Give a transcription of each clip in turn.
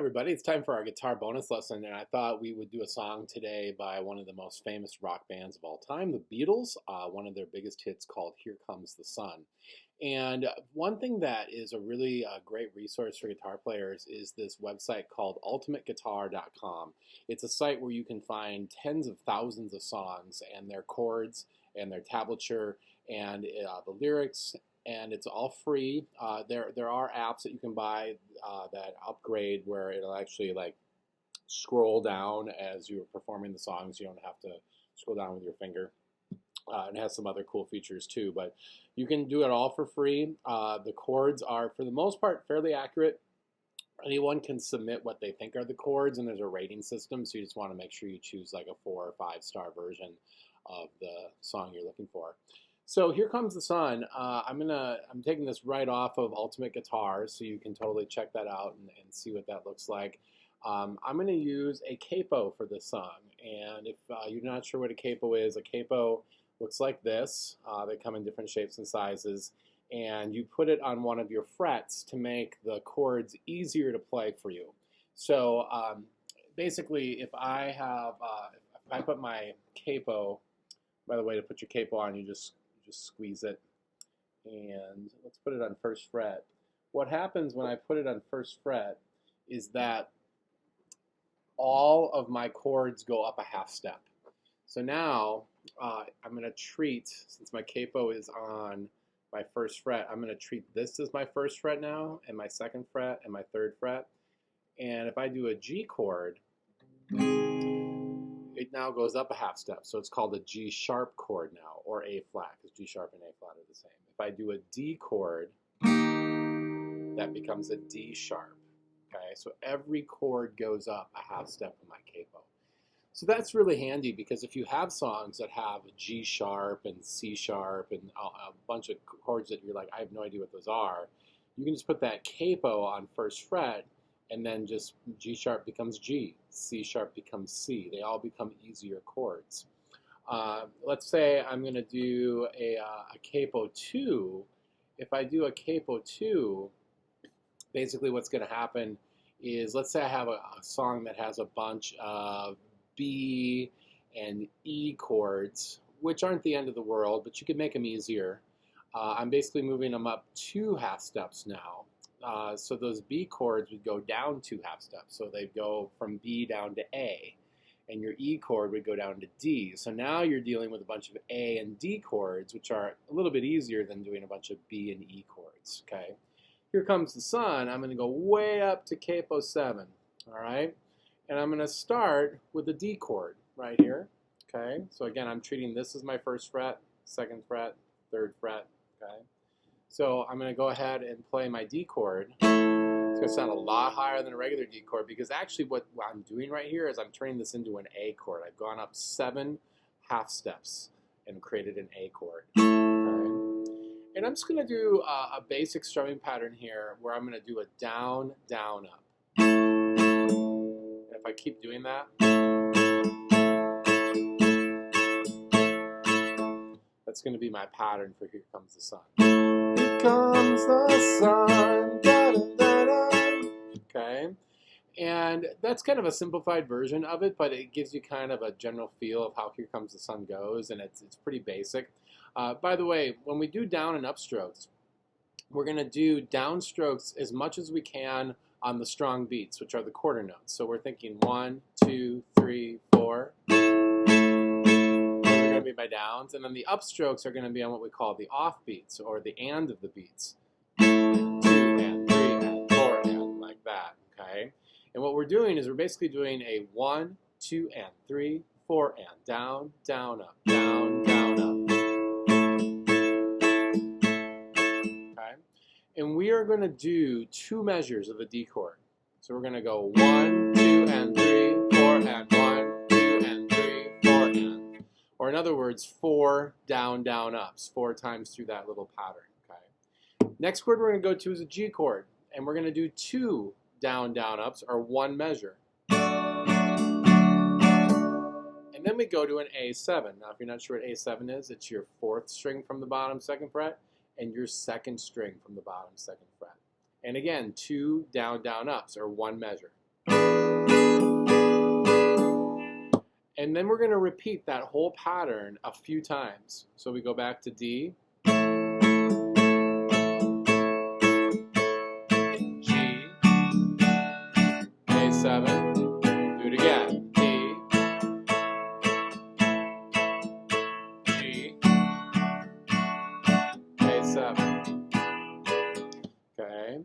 Everybody, it's time for our guitar bonus lesson, and I thought we would do a song today by one of the most famous rock bands of all time, the Beatles. One of their biggest hits called Here Comes the Sun. And one thing that is a really great resource for guitar players is this website called ultimateguitar.com. It's a site where you can find tens of thousands of songs and their chords and their tablature and the lyrics, and it's all free. There are apps that you can buy that upgrade where it'll actually like scroll down as you're performing the songs. You don't have to scroll down with your finger. It has some other cool features too, but you can do it all for free. The chords are, for the most part, fairly accurate. Anyone can submit what they think are the chords, and there's a rating system, so you just want to make sure you choose like a 4 or 5 star version of the song you're looking for. So Here Comes the Sun. I'm taking this right off of Ultimate Guitar, so you can totally check that out and see what that looks like. I'm going to use a capo for this song, and if you're not sure what a capo is, a capo looks like this. They come in different shapes and sizes, and you put it on one of your frets to make the chords easier to play for you. So basically, if I put my capo, by the way, to put your capo on, you just squeeze it, and let's put it on 1st fret. What happens when I put it on 1st fret is that all of my chords go up a 1/2 step. So now I'm going to treat, since my capo is on my 1st fret, I'm going to treat this as my 1st fret now, and my 2nd fret, and my 3rd fret. And if I do a G chord, it now goes up a 1/2 step. So it's called a G sharp chord now, or A flat, because G sharp and A flat are the same. If I do a D chord, that becomes a D sharp. Okay, so every chord goes up a 1/2 step in my capo. So that's really handy, because if you have songs that have G sharp and C sharp and a bunch of chords that you're like, I have no idea what those are, you can just put that capo on 1st fret, and then just G sharp becomes G, C sharp becomes C. They all become easier chords. Let's say I'm going to do a capo 2. If I do a capo 2, basically what's going to happen is, let's say I have a song that has a bunch of B and E chords, which aren't the end of the world, but you can make them easier. I'm basically moving them up 2 1/2 steps now. So those B chords would go down 2 1/2 steps. So they'd go from B down to A, and your E chord would go down to D. So now you're dealing with a bunch of A and D chords, which are a little bit easier than doing a bunch of B and E chords. Okay. Here Comes the Sun. I'm going to go way up to capo 7. All right. And I'm going to start with the D chord right here. Okay. So again, I'm treating this as my 1st fret, 2nd fret, 3rd fret. Okay. So I'm going to go ahead and play my D chord. It's going to sound a lot higher than a regular D chord, because actually what I'm doing right here is I'm turning this into an A chord. I've gone up 7 1/2 steps and created an A chord. Okay. And I'm just going to do a basic strumming pattern here where I'm going to do a down, down, up. And if I keep doing that, that's going to be my pattern for Here Comes the Sun. Here comes the sun, da, da, da, da. Okay, and that's kind of a simplified version of it, but it gives you kind of a general feel of how Here Comes the Sun goes, and it's pretty basic. By the way, when we do down and up strokes, we're going to do down strokes as much as we can on the strong beats, which are the quarter notes. So we're thinking 1, 2, 3, 4. Those are going to be my downs, and then the upstrokes are going to be on what we call the off beats, or the and of the beats. 2 and 3 and 4 and like that. Okay, and what we're doing is we're basically doing a 1, 2 and 3, 4 and down, down, up, down, down, up. And we are going to do 2 measures of the D chord. So we're going to go 1, 2, and 3, 4, and 1, 2, and 3, 4, and. Or in other words, 4 down, down, ups, 4 times through that little pattern. Okay. Next chord we're going to go to is a G chord. And we're going to do 2 down, down, ups, or 1 measure. And then we go to an A7. Now, if you're not sure what A7 is, it's your 4th string from the bottom 2nd fret, and your 2nd string from the bottom 2nd fret. And again, 2 down, down, ups, or 1 measure. And then we're going to repeat that whole pattern a few times. So we go back to D, G, A7, do it again, D, G, A7. Okay,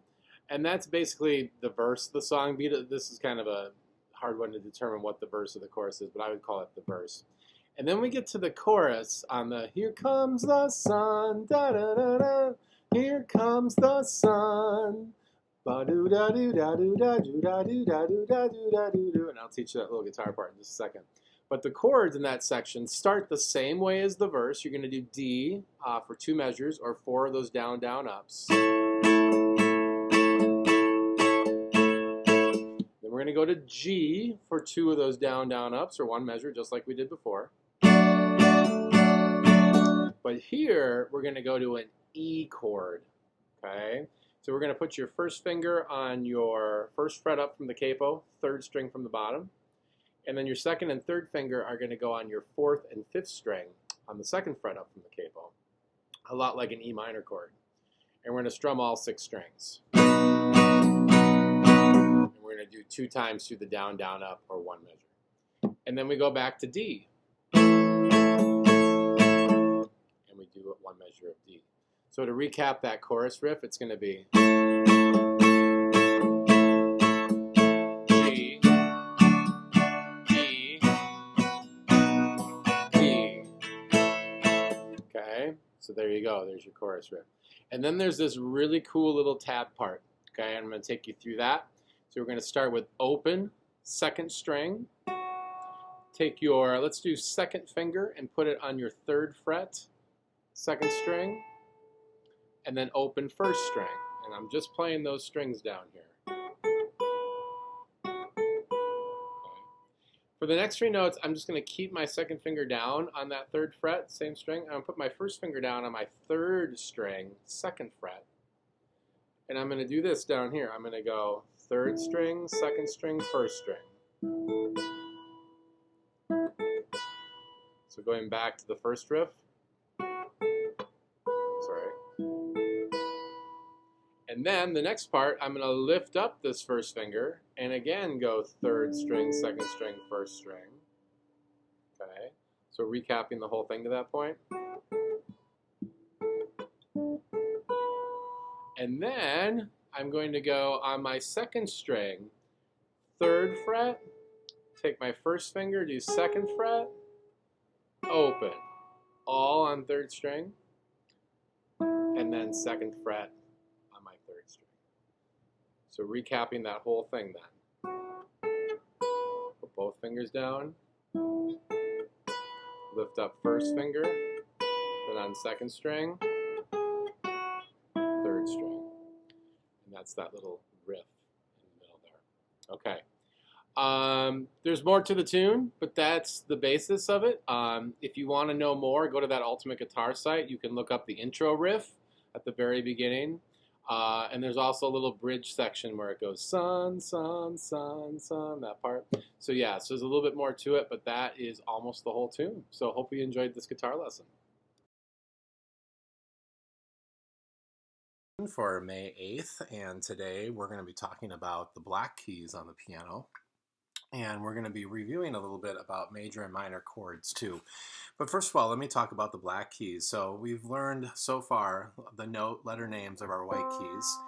and that's basically the verse of the song. This is kind of a hard one to determine what the verse of the chorus is, but I would call it the verse. And then we get to the chorus on the "Here comes the sun, da da da da. Here comes the sun, ba do da do da do da do da do da do da do da do do." And I'll teach you that little guitar part in just a second. But the chords in that section start the same way as the verse. You're going to do D for 2 measures or 4 of those down, down, ups. Then we're going to go to G for 2 of those down, down, ups, or 1 measure, just like we did before. But here, we're going to go to an E chord, okay? So we're going to put your first finger on your 1st fret up from the capo, 3rd string from the bottom. And then your 2nd and 3rd finger are going to go on your 4th and 5th string on the 2nd fret up from the capo, a lot like an E minor chord. And we're going to strum all 6 strings. We're going to do 2 times through the down, down, up, or 1 measure. And then we go back to D. And we do 1 measure of D. So to recap that chorus riff, it's going to be G, E, D. Okay, so there you go. There's your chorus riff. And then there's this really cool little tab part. Okay, I'm going to take you through that. So we're going to start with open, 2nd string. Take your, let's do 2nd finger and put it on your 3rd fret, 2nd string, and then open 1st string. And I'm just playing those strings down here. Okay. For the next 3 notes, I'm just going to keep my 2nd finger down on that 3rd fret, same string. I'm going to put my 1st finger down on my 3rd string, 2nd fret. And I'm going to do this down here. I'm going to go 3rd string, 2nd string, 1st string. So going back to the first riff. Sorry. And then the next part, I'm going to lift up this 1st finger and again go 3rd string, 2nd string, 1st string. Okay. So recapping the whole thing to that point. And then I'm going to go on my 2nd string, 3rd fret, take my 1st finger, do 2nd fret, open, all on 3rd string, and then 2nd fret on my 3rd string. So recapping that whole thing then. Put both fingers down, lift up 1st finger, then on 2nd string, 3rd string. And that's that little riff in the middle there. Okay. There's more to the tune, but that's the basis of it. If you want to know more, go to that Ultimate Guitar site. You can look up the intro riff at the very beginning. And there's also a little bridge section where it goes sun, sun, sun, sun, that part. So yeah, so there's a little bit more to it, but that is almost the whole tune. So hope you enjoyed this guitar lesson. For May 8th, and today we're going to be talking about the black keys on the piano, and we're going to be reviewing a little bit about major and minor chords too. But first of all, let me talk about the black keys. So we've learned so far the note letter names of our white keys,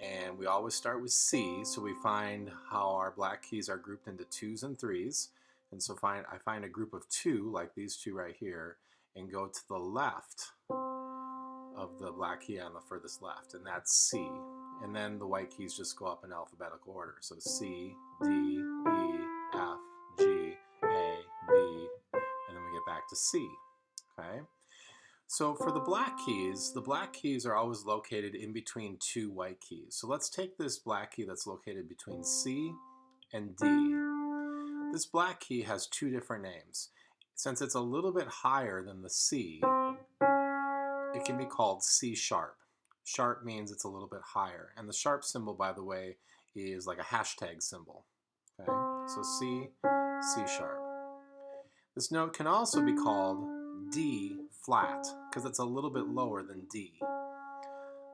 and we always start with C, so we find how our black keys are grouped into 2s and 3s. And so I find a group of 2, like these 2 right here, and go to the left of the black key on the furthest left, and that's C. And then the white keys just go up in alphabetical order. So C, D, E, F, G, A, B, and then we get back to C. Okay? So for the black keys are always located in between 2 white keys. So let's take this black key that's located between C and D. This black key has 2 different names. Since it's a little bit higher than the C, it can be called C sharp. Sharp means it's a little bit higher. And the sharp symbol, by the way, is like a hashtag symbol. Okay, so C, C sharp. This note can also be called D flat because it's a little bit lower than D.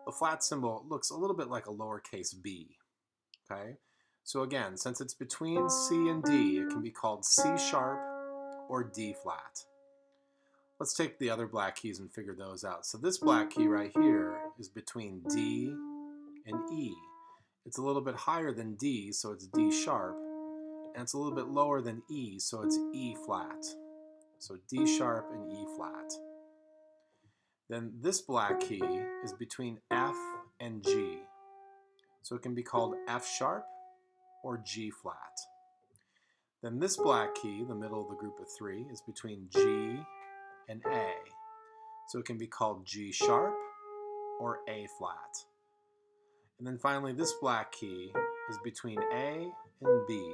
The flat symbol looks a little bit like a lowercase b. Okay, so again, since it's between C and D, it can be called C sharp or D flat. Let's take the other black keys and figure those out. So this black key right here is between D and E. It's a little bit higher than D, so it's D sharp, and it's a little bit lower than E, so it's E flat. So D sharp and E flat. Then this black key is between F and G, so it can be called F sharp or G flat. Then this black key, the middle of the group of three, is between G and A, so it can be called G sharp or A flat. And then finally this black key is between A and B,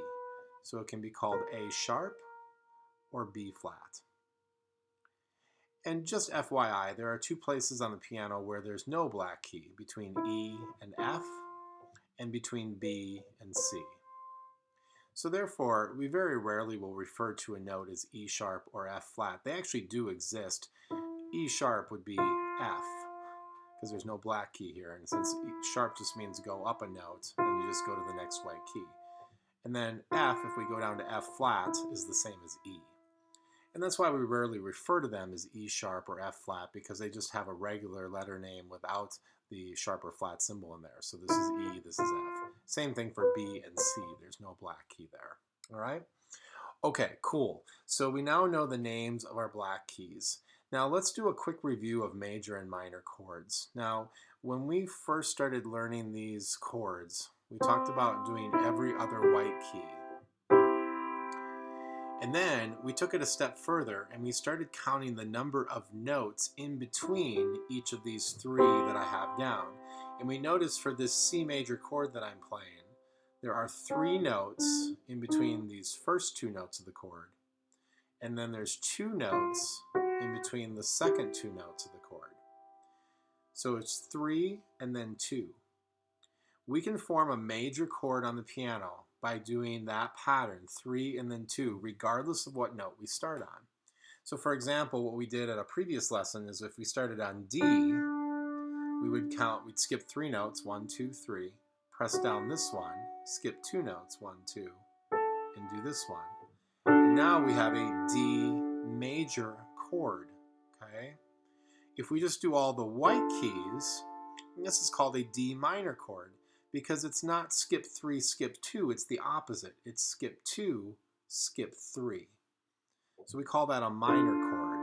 so it can be called A sharp or B flat. And just FYI, there are two places on the piano where there's no black key, between E and F and between B and C. So therefore, we very rarely will refer to a note as E sharp or F flat. They actually do exist. E sharp would be F, because there's no black key here. And since E sharp just means go up a note, then you just go to the next white key. And then F, if we go down to F flat, is the same as E. And that's why we rarely refer to them as E sharp or F flat, because they just have a regular letter name without the sharp or flat symbol in there. So this is E, this is F. Same thing for B and C. There's no black key there. All right? Okay, cool. So we now know the names of our black keys. Now let's do a quick review of major and minor chords. Now, when we first started learning these chords, we talked about doing every other white key. And then we took it a step further and we started counting the number of notes in between each of these three that I have down. And we noticed for this C major chord that I'm playing, there are 3 notes in between these first 2 notes of the chord. And then there's 2 notes in between the second 2 notes of the chord. So it's 3 and then 2. We can form a major chord on the piano by doing that pattern, 3 and then 2, regardless of what note we start on. So for example, what we did at a previous lesson is if we started on D, we'd skip 3 notes, 1, 2, 3, press down this one, skip 2 notes, 1, 2, and do this one. And now we have a D major chord, okay? If we just do all the white keys, this is called a D minor chord, because it's not skip 3, skip 2, it's the opposite. It's skip 2, skip 3. So we call that a minor chord.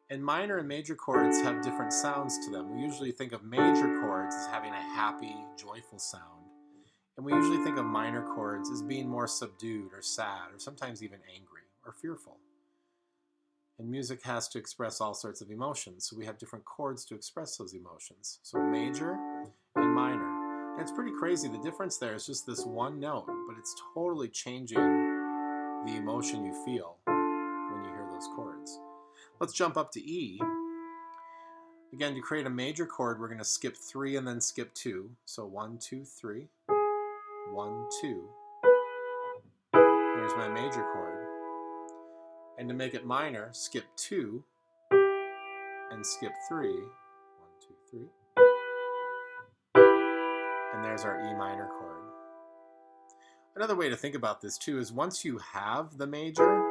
And minor and major chords have different sounds to them. We usually think of major chords as having a happy, joyful sound. And we usually think of minor chords as being more subdued or sad, or sometimes even angry or fearful. And music has to express all sorts of emotions, so we have different chords to express those emotions. So major and minor. And it's pretty crazy. The difference there is just this one note, but it's totally changing the emotion you feel when you hear those chords. Let's jump up to E. Again, to create a major chord, we're going to skip 3 and then skip 2. So 1, 2, 3, 1, 2. There's my major chord. And to make it minor, skip 2 and skip 3. 1, 2, 3. And there's our E minor chord. Another way to think about this too is once you have the major,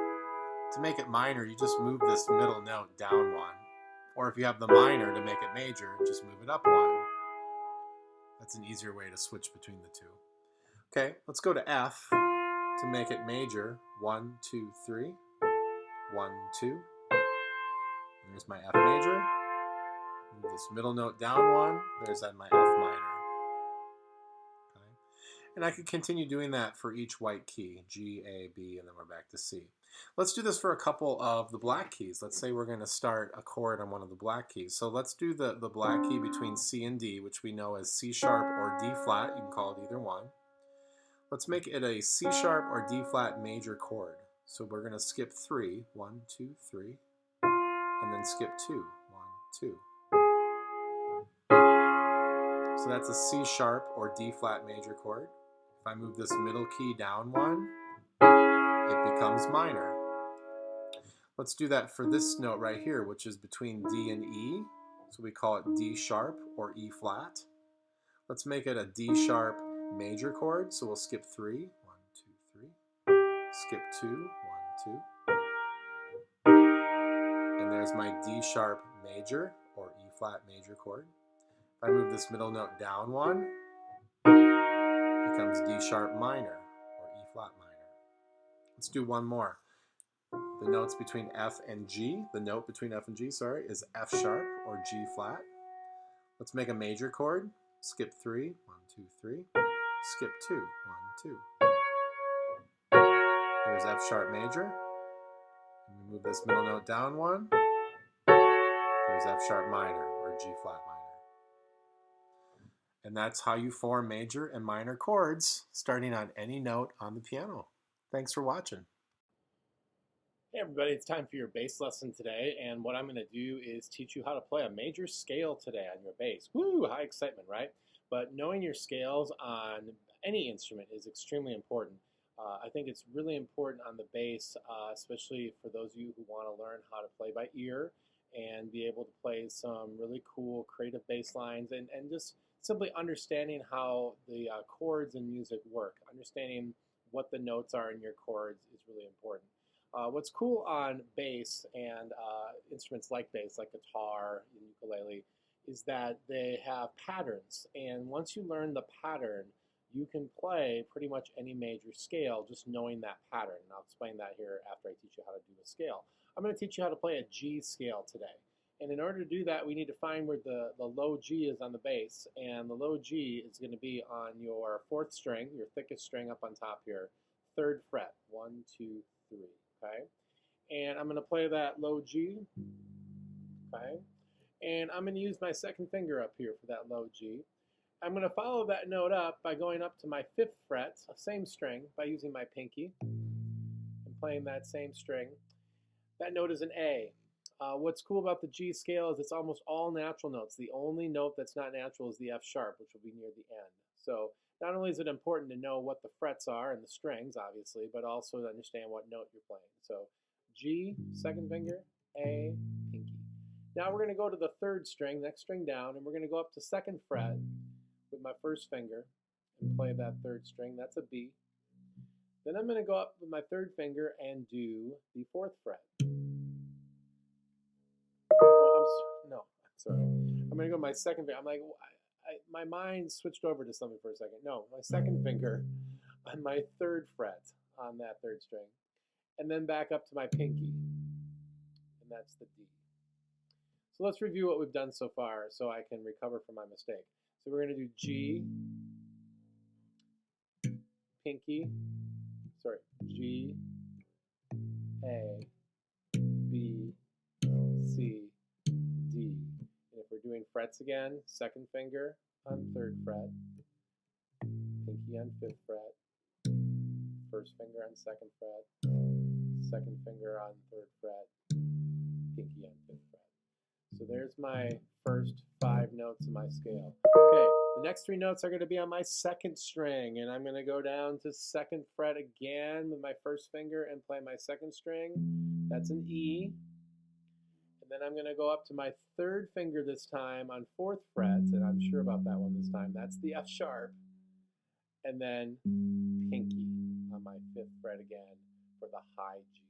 to make it minor, you just move this middle note down 1. Or if you have the minor to make it major, just move it up 1. That's an easier way to switch between the two. Okay, let's go to F to make it major. 1, 2, 3. 1, 2. There's my F major. Move this middle note down 1. There's my F minor. And I could continue doing that for each white key, G, A, B, and then we're back to C. Let's do this for a couple of the black keys. Let's say we're going to start a chord on one of the black keys. So let's do the black key between C and D, which we know as C sharp or D flat. You can call it either one. Let's make it a C sharp or D flat major chord. So we're going to skip 3, 1, 2, 3, and then skip 2, 1, 2. So that's a C sharp or D flat major chord. If If I move this middle key down one, it becomes minor. Let's do that for this note right here, which is between D and E. So we call it D sharp or E flat. Let's make it a D sharp major chord. So we'll skip 3. 1, 2, 3. Skip 2. 1, 2. And there's my D sharp major or E flat major chord. If I move this middle note down one, it becomes D sharp minor or E flat minor. Let's do one more. The notes between F and G, the note between F and G, sorry, is F sharp or G flat. Let's make a major chord. Skip 3. 1, 2, 3. Skip 2. 1, 2. There's F sharp major. And we move this middle note down one. There's F sharp minor or G flat minor. And that's how you form major and minor chords starting on any note on the piano. Thanks for watching. Hey everybody, it's time for your bass lesson today, and what I'm going to do is teach you how to play a major scale today on your bass. Woo, high excitement, right? But knowing your scales on any instrument is extremely important. I think it's really important on the bass, especially for those of you who want to learn how to play by ear and be able to play some really cool creative bass lines and just simply understanding how the chords in music work. Understanding what the notes are in your chords is really important. What's cool on bass and instruments like bass, like guitar and ukulele, is that they have patterns. And once you learn the pattern, you can play pretty much any major scale just knowing that pattern. And I'll explain that here after I teach you how to do a scale. I'm going to teach you how to play a G scale today. And in order to do that, we need to find where the low G is on the bass. And the low G is going to be on your 4th string, your thickest string up on top here, 3rd fret. 1, 2, 3. Okay, and I'm going to play that low G, okay, and I'm going to use my 2nd finger up here for that low G. I'm going to follow that note up by going up to my 5th fret, same string, by using my pinky and playing that same string. That note is an A. What's cool about the G scale is it's almost all natural notes. The only note that's not natural is the F sharp, which will be near the end. So not only is it important to know what the frets are and the strings, obviously, but also to understand what note you're playing. So G, 2nd finger, A, pinky. Now we're going to go to the 3rd string, next string down, and we're going to go up to 2nd fret with my 1st finger and play that 3rd string. That's a B. Then I'm going to go up with my 3rd finger and do the 4th fret. I'm sorry. I'm going to go with my 2nd finger. I'm like, my mind switched over to something for a second. No, my 2nd finger on my 3rd fret on that 3rd string. And then back up to my pinky. And that's the D. So let's review what we've done so far so I can recover from my mistake. So we're going to do G, pinky, G, A, B, C, D. And if we're doing frets again, 2nd finger on 3rd fret, pinky on 5th fret, 1st finger on 2nd fret, 2nd finger on 3rd fret, pinky on 5th fret. So there's my first 5 notes of my scale. Okay, the next 3 notes are going to be on my 2nd string, and I'm going to go down to 2nd fret again with my 1st finger and play my 2nd string. That's an E. And then I'm going to go up to my 3rd finger this time on 4th fret, and I'm sure about that one this time. That's the F sharp. And then pinky on my 5th fret again for the high G.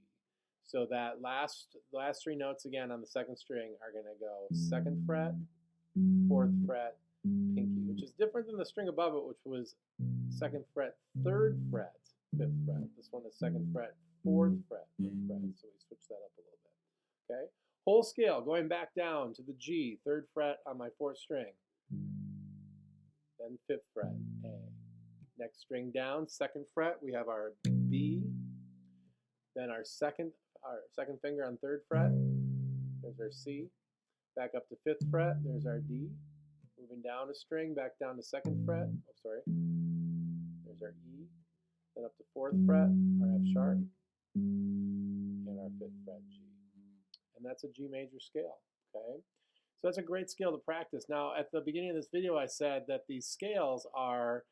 So that last 3 notes again on the 2nd string are going to go 2nd fret, 4th fret, pinky, which is different than the string above it, which was 2nd fret, 3rd fret, 5th fret. This one is 2nd fret, 4th fret, 5th fret. So we switch that up a little bit. Okay, whole scale going back down to the G, 3rd fret on my 4th string, then 5th fret, A. Next string down, 2nd fret, we have our B, then our second finger on 3rd fret, there's our C, back up to 5th fret, there's our D, moving down a string, back down to 2nd fret, there's our E, then up to 4th fret, our F sharp, and our 5th fret G. And that's a G major scale, okay? So that's a great scale to practice. Now, at the beginning of this video, I said that these scales are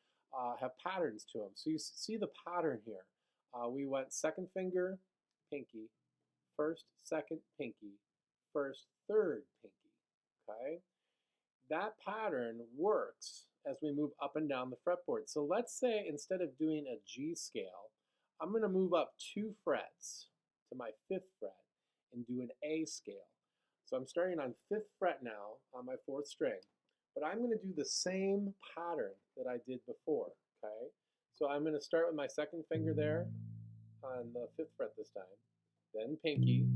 have patterns to them. So you see the pattern here. We went second finger, pinky, first, second, pinky, first, third, pinky. Okay? That pattern works as we move up and down the fretboard. So let's say instead of doing a G scale, I'm going to move up 2 frets to my 5th fret and do an A scale. So I'm starting on 5th fret now on my 4th string, but I'm going to do the same pattern that I did before, okay? So I'm going to start with my second finger there on the 5th fret this time, then pinky,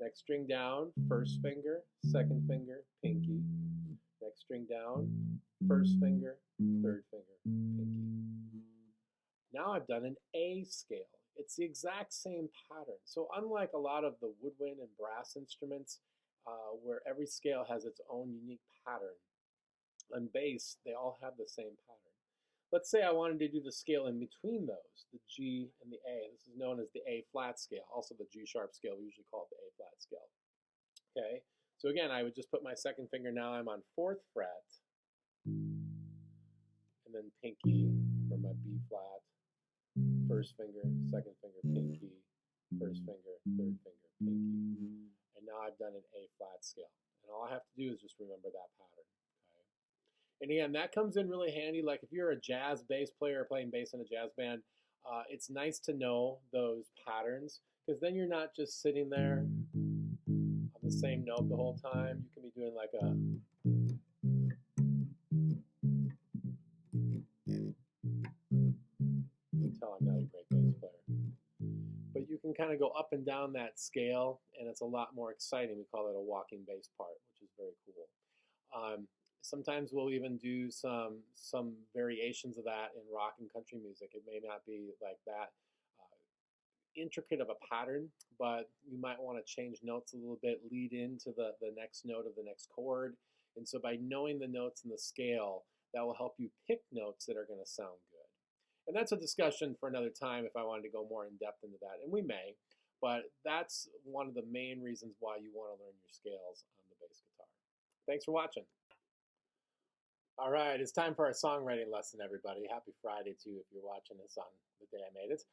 next string down, first finger, second finger, pinky, next string down, first finger, third finger, pinky. Now I've done an A scale. It's the exact same pattern. So unlike a lot of the woodwind and brass instruments, where every scale has its own unique pattern, on bass, they all have the same pattern. Let's say I wanted to do the scale in between those, the G and the A. This is known as the A flat scale, also the G sharp scale. We usually call it the A flat scale. Okay, so again, I would just put my second finger, now I'm on 4th fret, and then pinky for my B flat, first finger, second finger, pinky, first finger, third finger, pinky. And now I've done an A flat scale. And all I have to do is just remember that pattern. Okay? And again, that comes in really handy. Like if you're a jazz bass player playing bass in a jazz band, it's nice to know those patterns, because then you're not just sitting there on the same note the whole time. You can be doing like a... You can tell I'm not a great bass player. But you can kind of go up and down that scale, and it's a lot more exciting. We call it a walking bass part, which is very cool. Sometimes we'll even do some variations of that in rock and country music. It may not be like that intricate of a pattern, but you might want to change notes a little bit, lead into the next note of the next chord. And so by knowing the notes and the scale, that will help you pick notes that are going to sound good. And that's a discussion for another time if I wanted to go more in depth into that, and we may, but that's one of the main reasons why you want to learn your scales on the bass guitar. Thanks for watching. All right, it's time for our songwriting lesson, everybody. Happy Friday to you if you're watching this on the day I made it.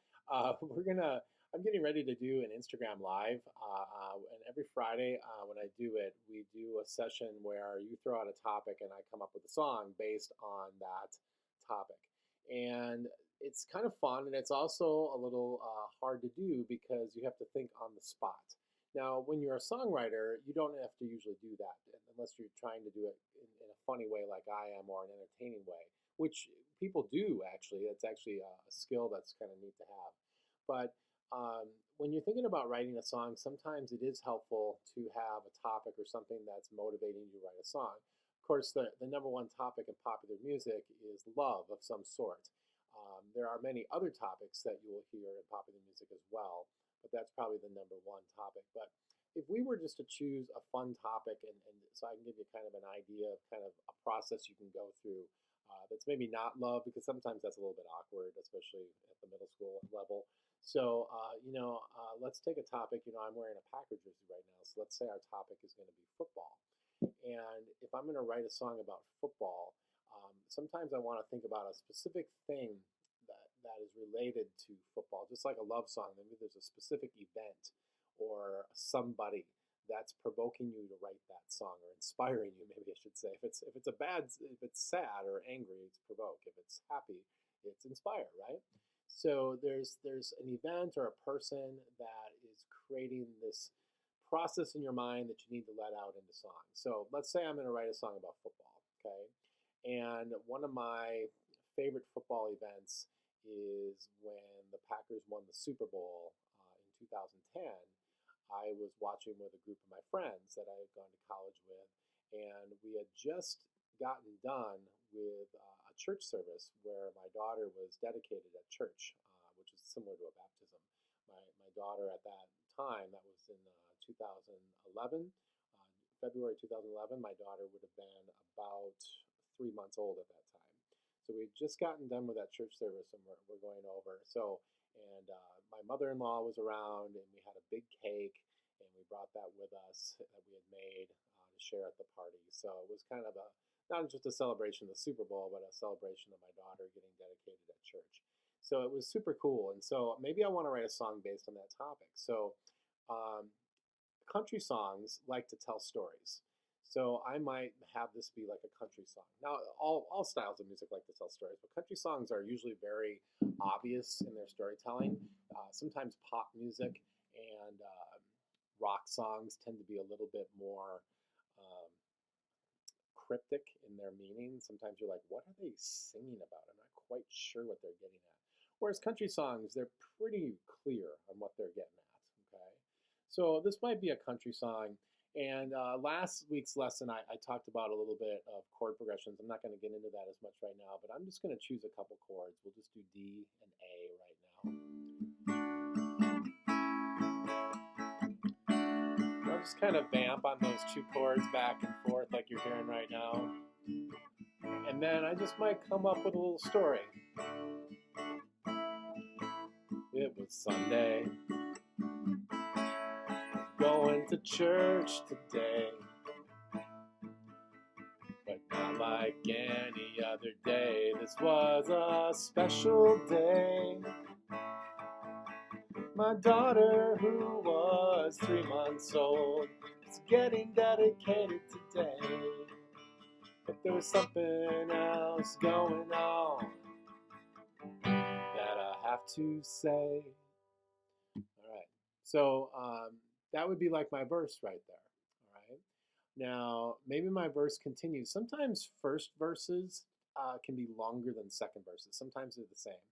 I'm getting ready to do an Instagram Live, and every Friday when I do it, we do a session where you throw out a topic and I come up with a song based on that topic. And it's kind of fun, and it's also a little hard to do because you have to think on the spot. Now, when you're a songwriter, you don't have to usually do that unless you're trying to do it in a funny way like I am, or an entertaining way, which people do actually. It's actually a skill that's kind of neat to have. But when you're thinking about writing a song, sometimes it is helpful to have a topic or something that's motivating you to write a song. Of course, the number one topic in popular music is love of some sort. There are many other topics that you will hear in popular music as well, but that's probably the number one topic. But if we were just to choose a fun topic, and so I can give you kind of an idea of kind of a process you can go through that's maybe not love, because sometimes that's a little bit awkward, especially at the middle school level. So, let's take a topic. I'm wearing a Packer jersey right now, so let's say our topic is going to be football. And if I'm going to write a song about football, sometimes I want to think about a specific thing that is related to football, just like a love song. Maybe there's a specific event or somebody that's provoking you to write that song, or inspiring you, maybe I should say. If it's sad or angry, it's provoke. If it's happy, it's inspire, right? So there's an event or a person that is creating this process in your mind that you need to let out into song. So let's say I'm going to write a song about football, okay? And one of my favorite football events is when the Packers won the Super Bowl in 2010. I was watching with a group of my friends that I had gone to college with, and we had just gotten done with a church service where my daughter was dedicated at church, which is similar to a baptism. My daughter at that time, that was in 2011, February 2011, my daughter would have been about 3 months old at that time. So we'd just gotten done with that church service, and we're going over. So, and my mother-in-law was around, and we had a big cake, and we brought that with us that we had made to share at the party. So it was kind of not just a celebration of the Super Bowl, but a celebration of my daughter getting dedicated at church. So it was super cool. And so maybe I want to write a song based on that topic. So um, country songs like to tell stories. So I might have this be like a country song. Now, all styles of music like to tell stories, but country songs are usually very obvious in their storytelling. Sometimes pop music and rock songs tend to be a little bit more um, cryptic in their meaning. Sometimes you're like, what are they singing about? I'm not quite sure what they're getting at. Whereas country songs, they're pretty clear on what they're getting at. Okay, so this might be a country song. And last week's lesson, I talked about a little bit of chord progressions. I'm not going to get into that as much right now, but I'm just going to choose a couple chords. We'll just do D and A right now. I'll just kind of vamp on those two chords back and forth like you're hearing right now. And then I just might come up with a little story. It was Sunday, going to church today, but not like any other day. This was a special day. My daughter, who was 3 months old, is getting dedicated today. But there was something else going on that I have to say. All right, so that would be like my verse right there. All right. Now, maybe my verse continues. Sometimes first verses can be longer than second verses. Sometimes they're the same.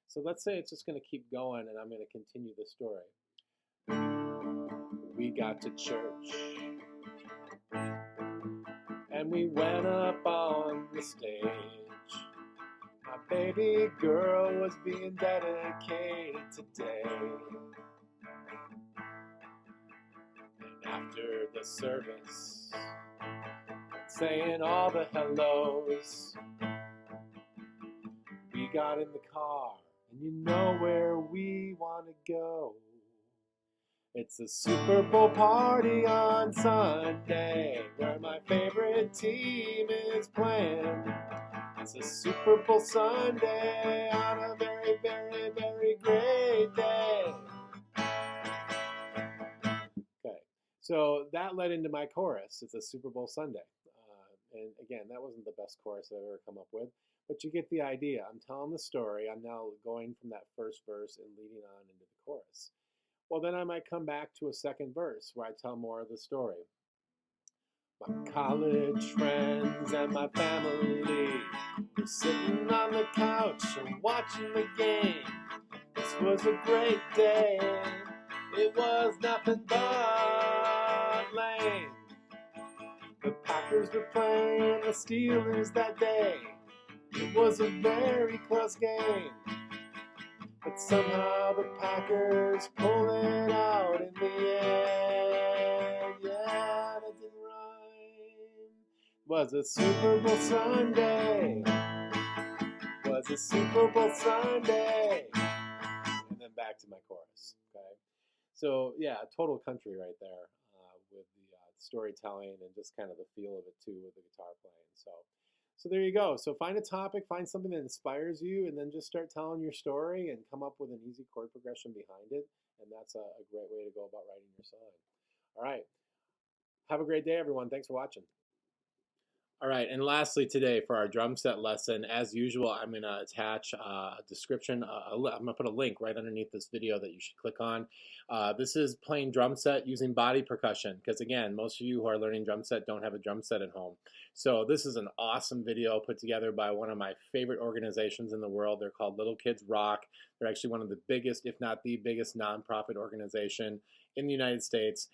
So let's say it's just going to keep going, and I'm going to continue the story. We got to church, and we went up on the stage. My baby girl was being dedicated today. And after the service, saying all the hellos, we got in the car, and you know where we want to go. It's a Super Bowl party on Sunday, where my favorite team is playing. It's a Super Bowl Sunday on a very, very, very great day. Okay, so that led into my chorus. It's a Super Bowl Sunday. And again, that wasn't the best chorus I've ever come up with, but you get the idea. I'm telling the story. I'm now going from that first verse and leading on into the chorus. Well, then I might come back to a second verse where I tell more of the story. My college friends and my family were sitting on the couch and watching the game. This was a great day. It was nothing but lame. The Packers were playing the Steelers that day. It was a very close game. But somehow the Packers pulled it out in the end. Yeah, that didn't rhyme. Was a Super Bowl Sunday. Was a Super Bowl Sunday. And then back to my chorus. Okay. So yeah, total country right there with the storytelling and just kind of the feel of it too with the guitar playing. So there you go. So find a topic, find something that inspires you, and then just start telling your story and come up with an easy chord progression behind it. And that's a great way to go about writing your song. All right. Have a great day, everyone. Thanks for watching. All right, and lastly today for our drum set lesson, as usual, I'm going to attach a description. I'm going to put a link right underneath this video that you should click on. This is playing drum set using body percussion, because again, most of you who are learning drum set don't have a drum set at home. So this is an awesome video put together by one of my favorite organizations in the world. They're called Little Kids Rock. They're actually one of the biggest, if not the biggest, nonprofit organization in the United States.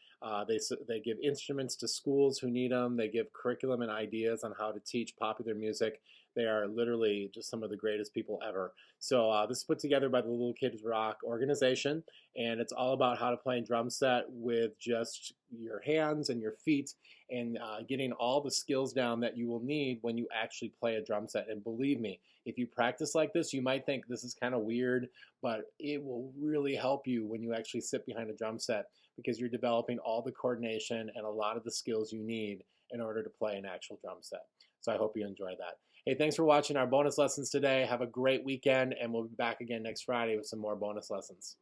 They give instruments to schools who need them. They give curriculum and ideas on how to teach popular music. They are literally just some of the greatest people ever. So this is put together by the Little Kids Rock organization, and it's all about how to play drum set with just your hands and your feet, and getting all the skills down that you will need when you actually play a drum set. And believe me, if you practice like this, you might think this is kind of weird, but it will really help you when you actually sit behind a drum set, because you're developing all the coordination and a lot of the skills you need in order to play an actual drum set. So I hope you enjoy that. Hey, thanks for watching our bonus lessons today. Have a great weekend, and we'll be back again next Friday with some more bonus lessons.